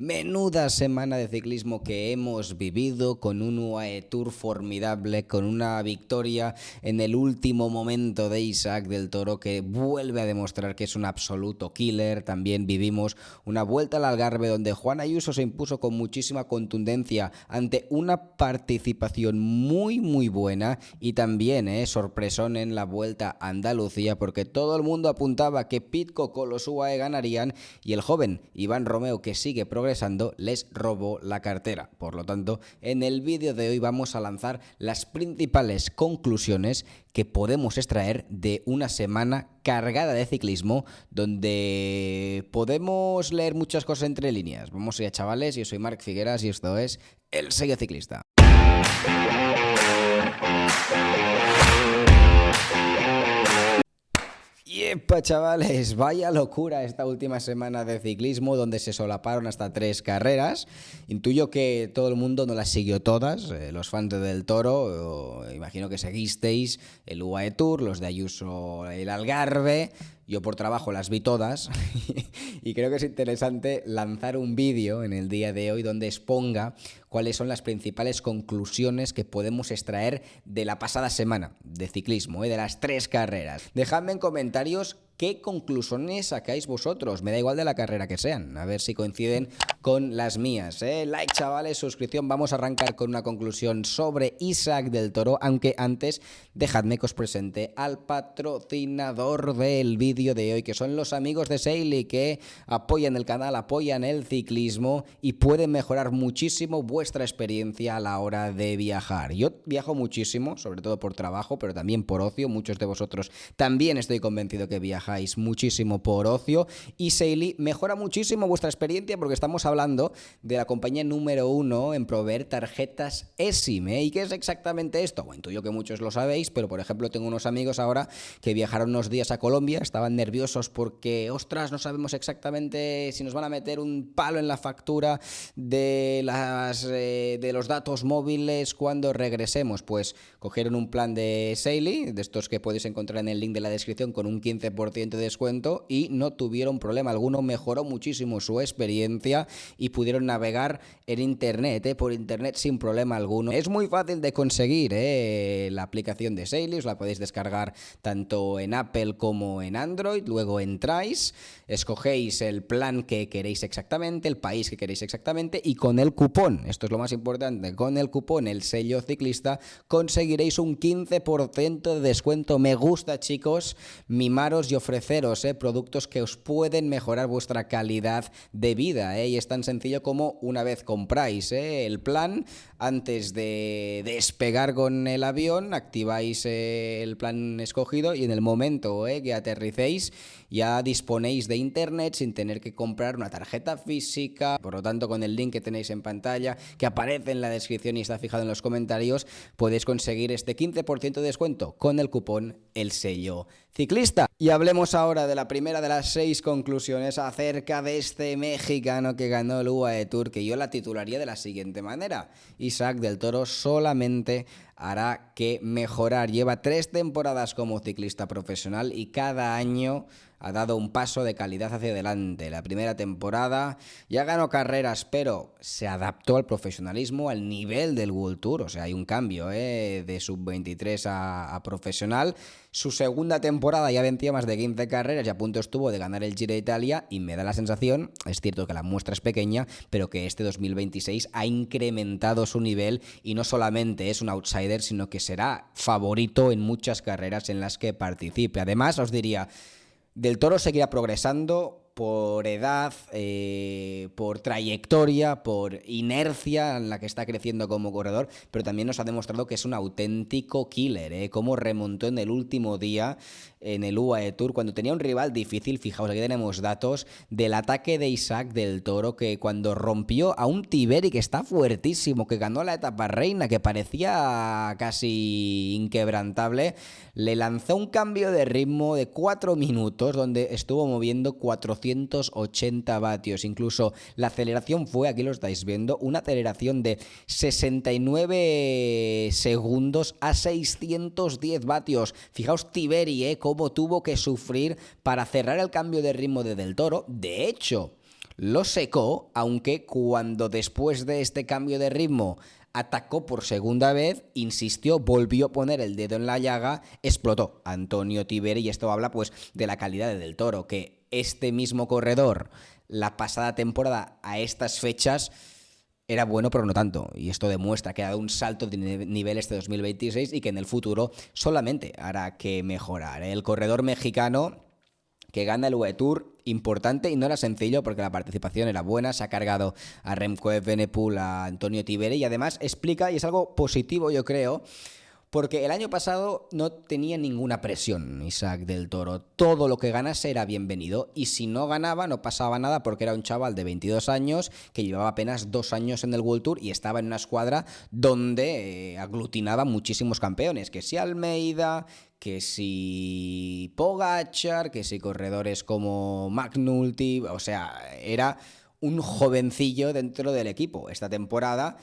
Menuda semana de ciclismo que hemos vivido con un UAE Tour formidable, con una victoria en el último momento de Isaac del Toro que vuelve a demostrar que es un absoluto killer. También vivimos una vuelta al Algarve donde Juan Ayuso se impuso con muchísima contundencia ante una participación muy buena y también sorpresón en la vuelta a Andalucía porque todo el mundo apuntaba que Pidcock con los UAE ganarían y el joven Iván Romeo, que sigue progresando, les robó la cartera. Por lo tanto, en el vídeo de hoy vamos a lanzar las principales conclusiones que podemos extraer de una semana cargada de ciclismo donde podemos leer muchas cosas entre líneas. Vamos allá, chavales, yo soy Marc Figueras y esto es El Sello Ciclista. ¡Yepa, chavales! Vaya locura esta última semana de ciclismo donde se solaparon hasta 3 carreras. Intuyo que todo el mundo no las siguió todas, los fans del Toro, imagino que seguisteis el UAE Tour, los de Ayuso el Algarve. Yo por trabajo las vi todas y creo que es interesante lanzar un vídeo en el día de hoy donde exponga cuáles son las principales conclusiones que podemos extraer de la pasada semana de ciclismo, de las 3 carreras. Dejadme en comentarios qué conclusiones sacáis vosotros, me da igual de la carrera que sean, a ver si coinciden con las mías. Like, chavales, suscripción. Vamos a arrancar con una conclusión sobre Isaac del Toro, aunque antes dejadme que os presente al patrocinador del vídeo de hoy, que son los amigos de Saily, que apoyan el canal, apoyan el ciclismo y pueden mejorar muchísimo vuestra experiencia a la hora de viajar. Yo viajo muchísimo, sobre todo por trabajo, pero también por ocio. Muchos de vosotros también estoy convencido que viajáis muchísimo por ocio y Saily mejora muchísimo vuestra experiencia porque estamos hablando de la compañía número 1 en proveer tarjetas eSIM. ¿Y qué es exactamente esto? Bueno, intuyo que muchos lo sabéis, pero por ejemplo tengo unos amigos ahora que viajaron unos días a Colombia, estaban nerviosos porque, ostras, no sabemos exactamente si nos van a meter un palo en la factura de los datos móviles cuando regresemos. Pues cogieron un plan de Saily, de estos que podéis encontrar en el link de la descripción, con un 15% de descuento y no tuvieron problema alguno, mejoró muchísimo su experiencia y pudieron navegar en internet, por internet sin problema alguno. Es muy fácil de conseguir la aplicación de Saily, os la podéis descargar tanto en Apple como en Android, luego entráis, escogéis el plan que queréis exactamente, el país que queréis exactamente y con el cupón, esto es lo más importante, con el cupón El Sello Ciclista conseguiréis un 15% de descuento. Me gusta, chicos, mimaros y ofreceros productos que os pueden mejorar vuestra calidad de vida, y es tan sencillo como una vez compráis el plan, antes de despegar con el avión, activáis el plan escogido y en el momento que aterricéis ya disponéis de internet sin tener que comprar una tarjeta física. Por lo tanto, con el link que tenéis en pantalla, que aparece en la descripción y está fijado en los comentarios, podéis conseguir este 15% de descuento con el cupón El Sello Ciclista. Y hablemos ahora de la primera de las 6 conclusiones acerca de este mexicano que ganó el UAE Tour, que yo la titularía de la siguiente manera: Isaac del Toro solamente hará que mejorar. Lleva 3 temporadas como ciclista profesional y cada año ha dado un paso de calidad hacia adelante. La primera temporada ya ganó carreras, pero se adaptó al profesionalismo, al nivel del World Tour. O sea, hay un cambio de sub-23 a profesional. Su segunda temporada ya vencía más de 15 carreras y a punto estuvo de ganar el Giro de Italia, y me da la sensación, es cierto que la muestra es pequeña, pero que este 2026 ha incrementado su nivel y no solamente es un outsider, sino que será favorito en muchas carreras en las que participe. Además, os diría, del Toro seguirá progresando por edad, por trayectoria, por inercia en la que está creciendo como corredor, pero también nos ha demostrado que es un auténtico killer, cómo remontó en el último día en el UAE Tour cuando tenía un rival difícil. Fijaos, aquí tenemos datos del ataque de Isaac del Toro, que cuando rompió a un Tiberi que está fuertísimo, que ganó la etapa reina, que parecía casi inquebrantable, le lanzó un cambio de ritmo de 4 minutos donde estuvo moviendo 480 vatios. Incluso la aceleración fue, aquí lo estáis viendo, una aceleración de 69 segundos a 610 vatios. Fijaos Tiberi, cómo tuvo que sufrir para cerrar el cambio de ritmo de Del Toro. De hecho, lo secó, aunque cuando después de este cambio de ritmo atacó por segunda vez, insistió, volvió a poner el dedo en la llaga, explotó Antonio Tiberi, y esto habla pues de la calidad de Del Toro, que este mismo corredor la pasada temporada a estas fechas era bueno, pero no tanto. Y esto demuestra que ha dado un salto de nivel este 2026 y que en el futuro solamente hará que mejorar. El corredor mexicano que gana el UE Tour, importante, y no era sencillo porque la participación era buena, se ha cargado a Remco Evenepoel, a Antonio Tiberi, y además explica, y es algo positivo yo creo, porque el año pasado no tenía ninguna presión Isaac del Toro. Todo lo que ganase era bienvenido. Y si no ganaba, no pasaba nada porque era un chaval de 22 años que llevaba apenas 2 años en el World Tour y estaba en una escuadra donde aglutinaba muchísimos campeones. Que si Almeida, que si Pogačar, que si corredores como McNulty. O sea, era un jovencillo dentro del equipo. Esta temporada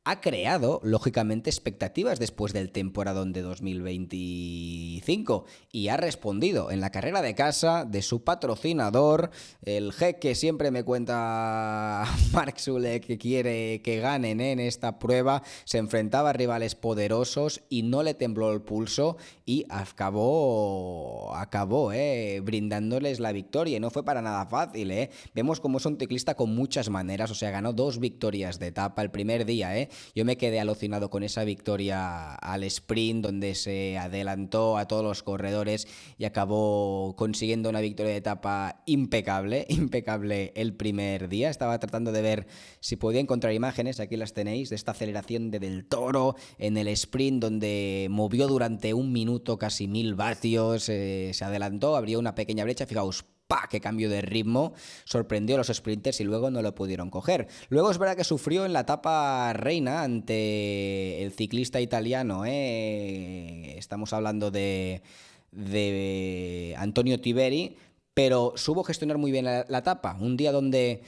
ha creado, lógicamente, expectativas después del temporadón de 2025 y ha respondido en la carrera de casa de su patrocinador, el jeque siempre me cuenta Mark Sule que quiere que ganen en esta prueba, se enfrentaba a rivales poderosos y no le tembló el pulso y acabó brindándoles la victoria, y no fue para nada fácil, Vemos como es un ciclista con muchas maneras, o sea, ganó 2 victorias de etapa el primer día, Yo me quedé alucinado con esa victoria al sprint, donde se adelantó a todos los corredores y acabó consiguiendo una victoria de etapa impecable el primer día. Estaba tratando de ver si podía encontrar imágenes, aquí las tenéis, de esta aceleración de Del Toro en el sprint, donde movió durante 1 minuto casi 1000 vatios, se adelantó, abrió una pequeña brecha, fijaos, ¡pah! ¡Qué cambio de ritmo! Sorprendió a los sprinters y luego no lo pudieron coger. Luego es verdad que sufrió en la etapa reina ante el ciclista italiano, Estamos hablando de Antonio Tiberi, pero supo gestionar muy bien la etapa. Un día donde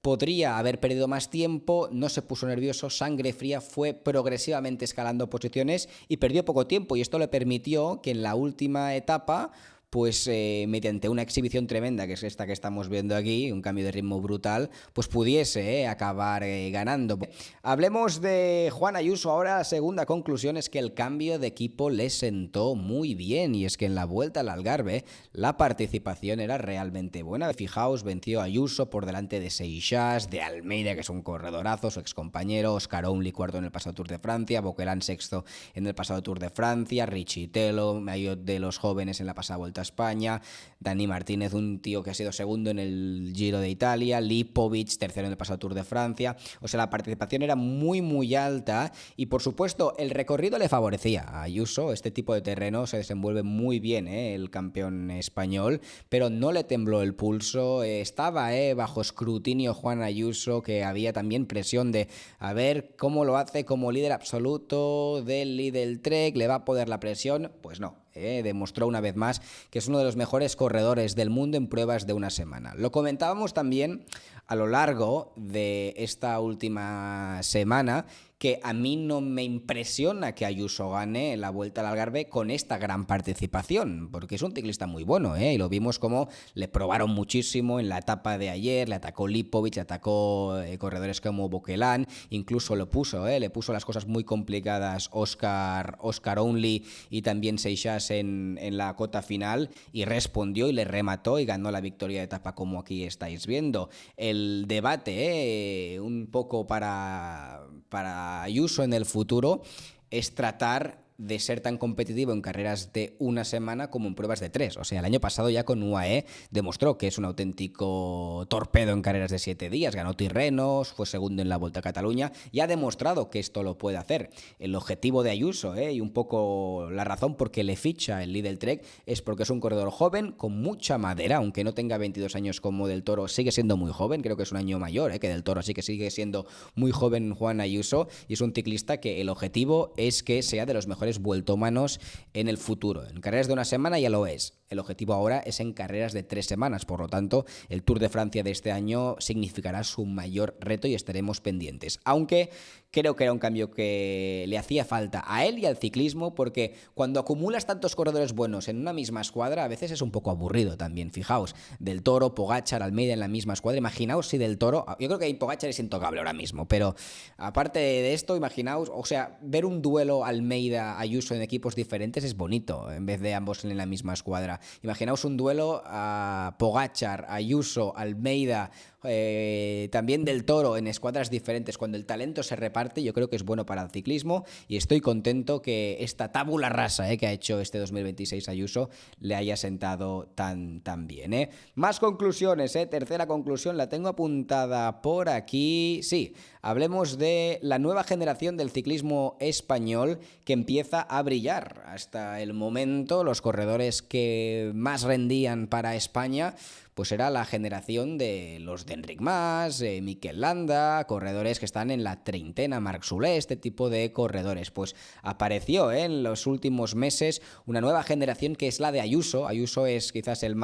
podría haber perdido más tiempo, no se puso nervioso, sangre fría, fue progresivamente escalando posiciones y perdió poco tiempo, y esto le permitió que en la última etapa, pues mediante una exhibición tremenda, que es esta que estamos viendo aquí, un cambio de ritmo brutal, pues pudiese acabar ganando. Hablemos de Juan Ayuso ahora. La segunda conclusión es que el cambio de equipo le sentó muy bien, y es que en la Vuelta al Algarve la participación era realmente buena. Fijaos, venció a Ayuso por delante de Seixas, de Almeida, que es un corredorazo, su excompañero, Oscar Ounli cuarto en el pasado Tour de Francia, Boquelán sexto en el pasado Tour de Francia, Richie Telo, mayor de los jóvenes en la pasada Vuelta a España, Dani Martínez, un tío que ha sido segundo en el Giro de Italia, Lipovic, tercero en el pasado Tour de Francia. O sea, la participación era muy alta, y por supuesto el recorrido le favorecía a Ayuso. Este tipo de terreno se desenvuelve muy bien, el campeón español, pero no le tembló el pulso. Estaba bajo escrutinio Juan Ayuso, que había también presión de a ver cómo lo hace como líder absoluto del Lidl Trek, ¿le va a poder la presión? Pues no. Demostró una vez más que es uno de los mejores corredores del mundo en pruebas de una semana. Lo comentábamos también a lo largo de esta última semana, que a mí no me impresiona que Ayuso gane la Vuelta al Algarve con esta gran participación, porque es un ciclista muy bueno, y lo vimos como le probaron muchísimo en la etapa de ayer, le atacó Lipovic, le atacó corredores como Boquelán, incluso le puso las cosas muy complicadas Oscar Ounli y también Seixas en la cota final, y respondió y le remató y ganó la victoria de etapa, como aquí estáis viendo. El debate, un poco para Ayuso en el futuro, es tratar de ser tan competitivo en carreras de una semana como en pruebas de 3. O sea, el año pasado ya con UAE demostró que es un auténtico torpedo en carreras de 7 días. Ganó Tirrenos, fue segundo en la Volta a Cataluña y ha demostrado que esto lo puede hacer. El objetivo de Ayuso, y un poco la razón por qué le ficha el Lidl Trek, es porque es un corredor joven con mucha madera, aunque no tenga 22 años como Del Toro, sigue siendo muy joven, creo que es un año mayor que Del Toro, así que sigue siendo muy joven Juan Ayuso, y es un ciclista que el objetivo es que sea de los mejores vueltómanos en el futuro. En carreras de una semana ya lo es. el objetivo ahora es en carreras de 3 semanas, por lo tanto, el Tour de Francia de este año significará su mayor reto y estaremos pendientes. Aunque creo que era un cambio que le hacía falta a él y al ciclismo, porque cuando acumulas tantos corredores buenos en una misma escuadra, a veces es un poco aburrido también. Fijaos, Del Toro, Pogačar, Almeida en la misma escuadra. Imaginaos si Del Toro, yo creo que Pogačar es intocable ahora mismo, pero aparte de esto, imaginaos, o sea, ver un duelo Almeida-Ayuso en equipos diferentes es bonito, en vez de ambos en la misma escuadra. Imaginaos un duelo a Pogačar, Ayuso, Almeida, también Del Toro en escuadras diferentes. Cuando el talento se reparte, yo creo que es bueno para el ciclismo y estoy contento que esta tabula rasa que ha hecho este 2026 Ayuso le haya sentado tan bien. Más conclusiones, tercera conclusión la tengo apuntada por aquí. Sí, hablemos de la nueva generación del ciclismo español que empieza a brillar. Hasta el momento los corredores que más rendían para España pues era la generación de los de Enric Mas, Mikel Landa, corredores que están en la treintena, Marc Soler, este tipo de corredores. Pues apareció en los últimos meses una nueva generación que es la de Ayuso. Ayuso es quizás el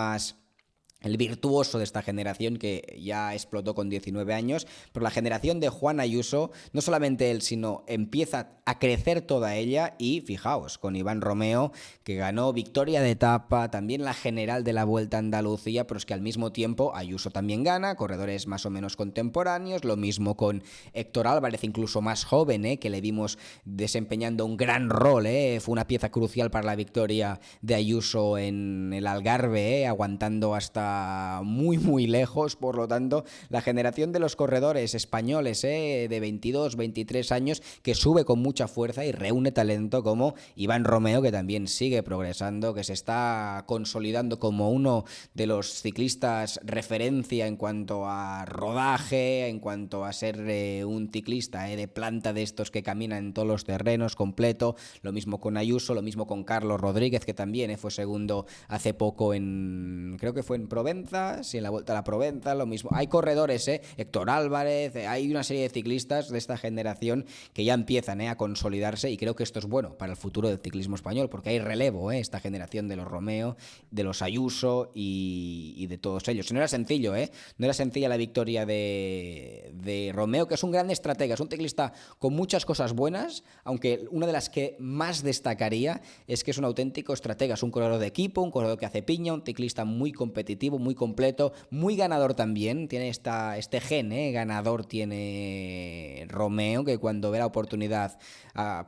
virtuoso de esta generación que ya explotó con 19 años, pero la generación de Juan Ayuso, no solamente él, sino empieza a crecer toda ella y fijaos, con Iván Romeo, que ganó victoria de etapa, también la general de la Vuelta a Andalucía, pero es que al mismo tiempo Ayuso también gana, corredores más o menos contemporáneos, lo mismo con Héctor Álvarez, incluso más joven, que le vimos desempeñando un gran rol, fue una pieza crucial para la victoria de Ayuso en el Algarve, aguantando hasta muy lejos. Por lo tanto, la generación de los corredores españoles de 22, 23 años que sube con mucha fuerza y reúne talento como Iván Romeo, que también sigue progresando, que se está consolidando como uno de los ciclistas referencia en cuanto a rodaje, en cuanto a ser un ciclista de planta de estos que camina en todos los terrenos completo. Lo mismo con Ayuso, lo mismo con Carlos Rodríguez, que también fue segundo hace poco creo que fue en Provenza, sí, en la Vuelta a la Provenza, lo mismo. Hay corredores, Héctor Álvarez, hay una serie de ciclistas de esta generación que ya empiezan a consolidarse y creo que esto es bueno para el futuro del ciclismo español porque hay relevo, esta generación de los Romeo, de los Ayuso y de todos ellos. Y no era sencillo, no era sencilla la victoria de Romeo, que es un gran estratega, es un ciclista con muchas cosas buenas, aunque una de las que más destacaría es que es un auténtico estratega, es un corredor de equipo, un corredor que hace piña, un ciclista muy competitivo, muy completo, muy ganador también, tiene este gen, ganador tiene Romeo, que cuando ve la oportunidad,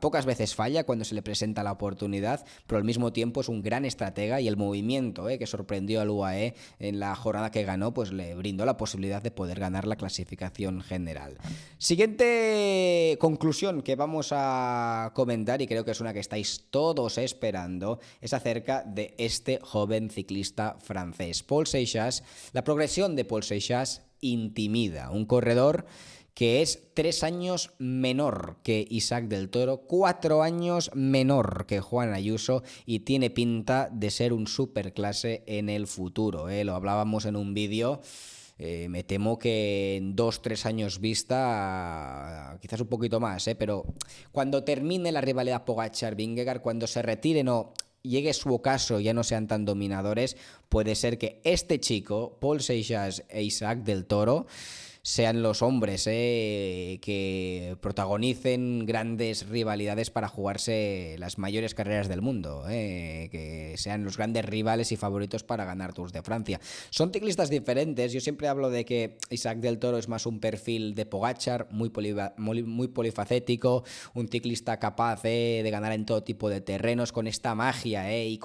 pocas veces falla cuando se le presenta la oportunidad, pero al mismo tiempo es un gran estratega y el movimiento que sorprendió al UAE en la jornada que ganó, pues le brindó la posibilidad de poder ganar la clasificación general. Siguiente conclusión que vamos a comentar, y creo que es una que estáis todos esperando, es acerca de este joven ciclista francés, Paul Seixas. La progresión de Paul Seixas intimida, un corredor que es 3 años menor que Isaac Del Toro, 4 años menor que Juan Ayuso y tiene pinta de ser un superclase en el futuro. Lo hablábamos en un vídeo. Me temo que en 2-3 años vista, quizás un poquito más, pero cuando termine la rivalidad Pogačar-Vingegaard, cuando se retiren o llegue su ocaso, ya no sean tan dominadores, puede ser que este chico, Paul Seixas e Isaac Del Toro, sean los hombres que protagonicen grandes rivalidades para jugarse las mayores carreras del mundo, que sean los grandes rivales y favoritos para ganar Tours de Francia. Son ciclistas diferentes. Yo siempre hablo de que Isaac Del Toro es más un perfil de Pogačar, muy polifacético, un ciclista capaz de ganar en todo tipo de terrenos, con esta magia y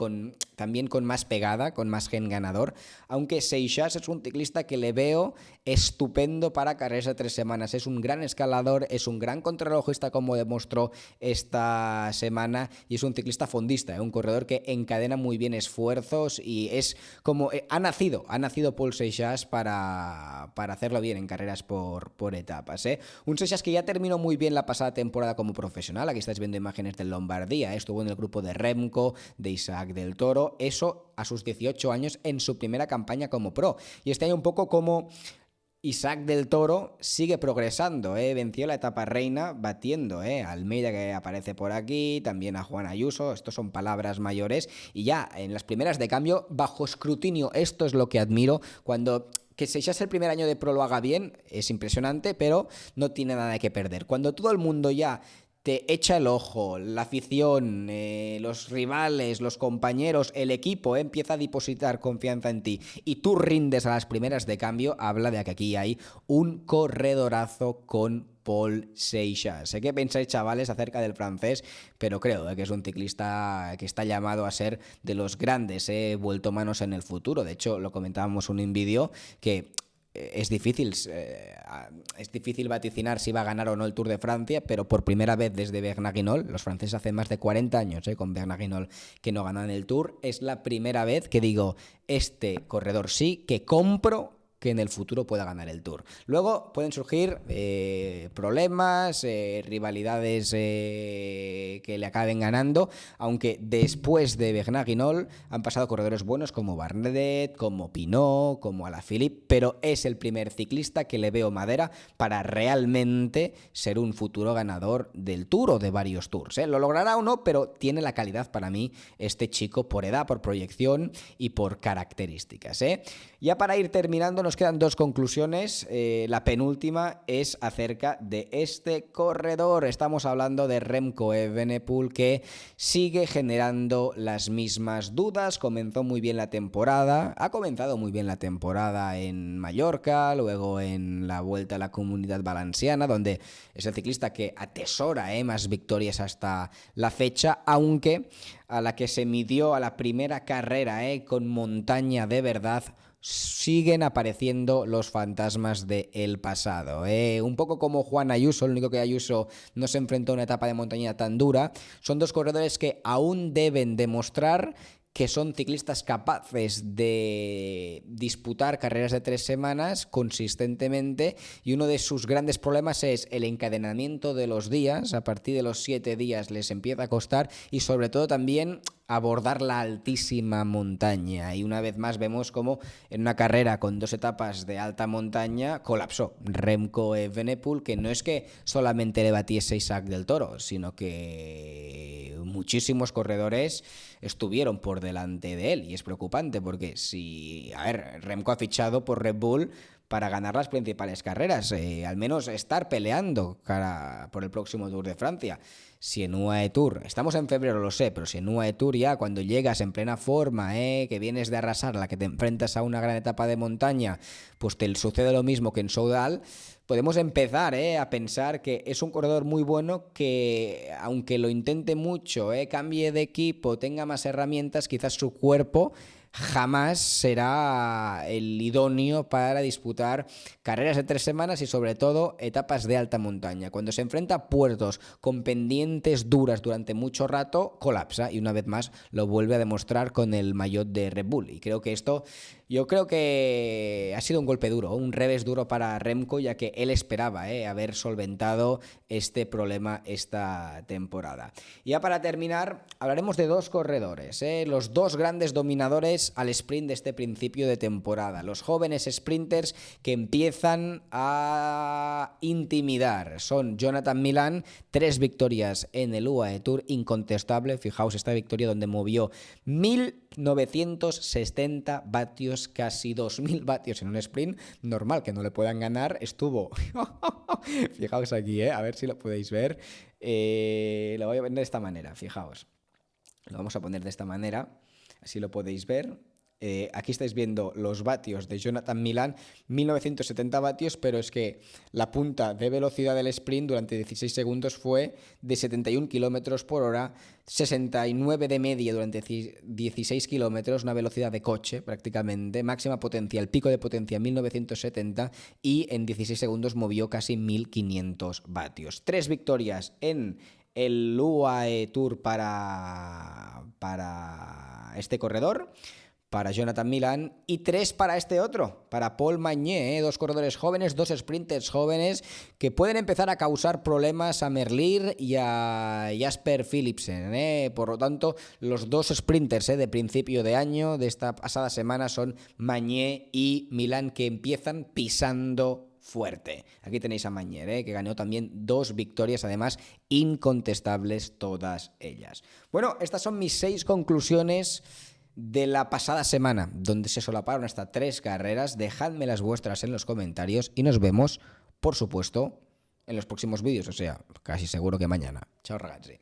también con más pegada, con más gen ganador, aunque Seixas es un ciclista que le veo estupendo para carreras de 3 semanas. Es un gran escalador, es un gran contrarrelojista como demostró esta semana y es un ciclista fondista, un corredor que encadena muy bien esfuerzos y es como ha nacido Paul Seixas para hacerlo bien en carreras por etapas. Un Seixas que ya terminó muy bien la pasada temporada como profesional. Aquí estáis viendo imágenes del Lombardía, estuvo en el grupo de Remco, de Isaac Del Toro, eso a sus 18 años en su primera campaña como pro. Y este año un poco como Isaac del Toro sigue progresando, venció la etapa reina batiendo a Almeida, que aparece por aquí, también a Juan Ayuso, estos son palabras mayores, y ya en las primeras de cambio, bajo escrutinio, esto es lo que admiro, cuando que Seixas el primer año de pro lo haga bien, es impresionante, pero no tiene nada que perder. Cuando todo el mundo ya te echa el ojo, la afición, los rivales, los compañeros, el equipo empieza a depositar confianza en ti y tú rindes a las primeras de cambio, habla de que aquí hay un corredorazo con Pol Seixas. Sé qué pensáis, chavales, acerca del francés, pero creo que es un ciclista que está llamado a ser de los grandes, vuelto manos en el futuro. De hecho, lo comentábamos en un vídeo que es difícil vaticinar si va a ganar o no el Tour de Francia, pero por primera vez desde Bernard-Hinault, los franceses hacen más de 40 años con Bernard-Hinault que no ganan el Tour, es la primera vez que digo, este corredor sí, que compro que en el futuro pueda ganar el Tour. Luego pueden surgir problemas, rivalidades que le acaben ganando, aunque después de Bernard-Hinault han pasado corredores buenos como Bardet, como Pinot, como Alaphilippe, pero es el primer ciclista que le veo madera para realmente ser un futuro ganador del Tour o de varios Tours. Lo logrará o no, pero tiene la calidad para mí este chico por edad, por proyección y por características. Ya para ir terminando, nos quedan dos conclusiones. La penúltima es acerca de este corredor. Estamos hablando de Remco Evenepoel, que sigue generando las mismas dudas. Comenzó muy bien la temporada, ha comenzado muy bien la temporada en Mallorca, luego en la Vuelta a la Comunidad Valenciana, donde es el ciclista que atesora más victorias hasta la fecha, aunque a la que se midió a la primera carrera con montaña de verdad, siguen apareciendo los fantasmas del pasado. Un poco como Juan Ayuso, el único que Ayuso no se enfrentó a una etapa de montaña tan dura. Son dos corredores que aún deben demostrar que son ciclistas capaces de disputar carreras de 3 semanas consistentemente, y uno de sus grandes problemas es el encadenamiento de los días. A partir de los 7 días les empieza a costar, y sobre todo también abordar la altísima montaña. Y una vez más vemos como en una carrera con 2 etapas de alta montaña colapsó Remco Evenepoel, que no es que solamente le batiese Isaac del Toro, sino que muchísimos corredores estuvieron por delante de él, y es preocupante porque Remco ha fichado por Red Bull para ganar las principales carreras, al menos estar peleando por el próximo Tour de Francia. Si en UAE Tour, estamos en febrero, lo sé, pero si en UAE Tour ya cuando llegas en plena forma, que vienes de arrasar, la que te enfrentas a una gran etapa de montaña, pues te sucede lo mismo que en Soudal, podemos empezar a pensar que es un corredor muy bueno que, aunque lo intente mucho, cambie de equipo, tenga más herramientas, quizás su cuerpo jamás será el idóneo para disputar carreras de 3 semanas y sobre todo etapas de alta montaña. Cuando se enfrenta a puertos con pendientes duras durante mucho rato, colapsa, y una vez más lo vuelve a demostrar con el maillot de Red Bull. Y creo que yo creo que ha sido un golpe duro, un revés duro para Remco, ya que él esperaba haber solventado este problema esta temporada. Y ya para terminar, hablaremos de 2 corredores, los 2 grandes dominadores al sprint de este principio de temporada. Los jóvenes sprinters que empiezan a intimidar son Jonathan Milan, 3 victorias en el UAE Tour, incontestable. Fijaos esta victoria donde movió 1960 vatios, casi 2000 vatios en un sprint. Normal que no le puedan ganar, estuvo fijaos aquí, a ver si lo podéis ver. Lo voy a poner de esta manera, fijaos. Lo vamos a poner de esta manera, así lo podéis ver. Aquí estáis viendo los vatios de Jonathan Milan, 1970 vatios, pero es que la punta de velocidad del sprint durante 16 segundos fue de 71 km por hora, 69 de media durante 16 km, una velocidad de coche prácticamente, máxima potencia, el pico de potencia 1970, y en 16 segundos movió casi 1500 vatios. 3 victorias en el UAE Tour para este corredor. para Jonathan Milán y 3 para este otro, para Paul Magnier, dos corredores jóvenes, dos sprinters jóvenes que pueden empezar a causar problemas a Merlier y a Jasper Philipsen. Por lo tanto, los dos sprinters de principio de año de esta pasada semana son Magnier y Milán, que empiezan pisando fuerte. Aquí tenéis a Magnier, que ganó también 2 victorias, además incontestables todas ellas. Bueno, estas son mis 6 conclusiones de la pasada semana, donde se solaparon hasta 3 carreras. Dejadme las vuestras en los comentarios y nos vemos, por supuesto, en los próximos vídeos, o sea, casi seguro que mañana. Chao, ragazzi.